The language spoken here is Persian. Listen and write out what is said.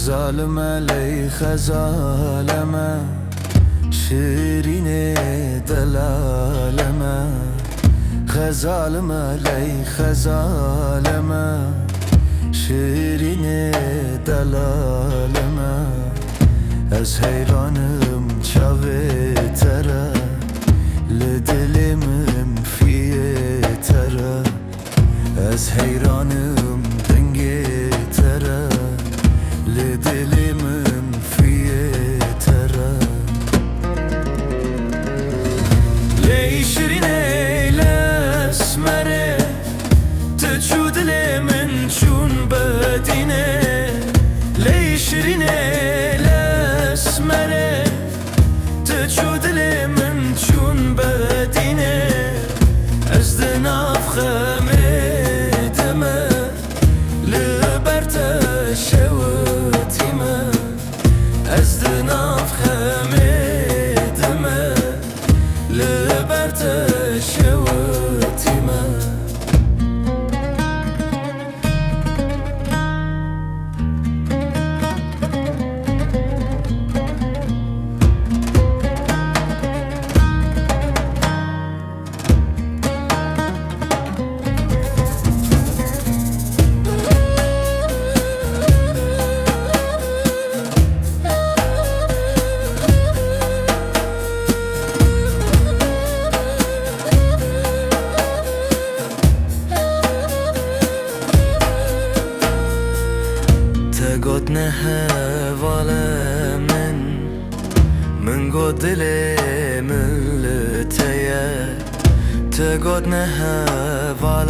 خزالمه لی خزالمه شیرین دلالمه خزالمه لی خزالمه شیرین دلالمه از حیرانم چاوه تره لدلمم فیه تره از حیرانم دنگه تره لدلمم فیه تره لی شیرینه لسمره تچو دل من چون بدینه لی شیرینه لسمره تچو دل من چون بدینه از دناف خمیدمه لبرت شوتیمه از دناف خمیدمه لبرت شوتیمه قد نهوال من قد دل ملتيه تقد نهوال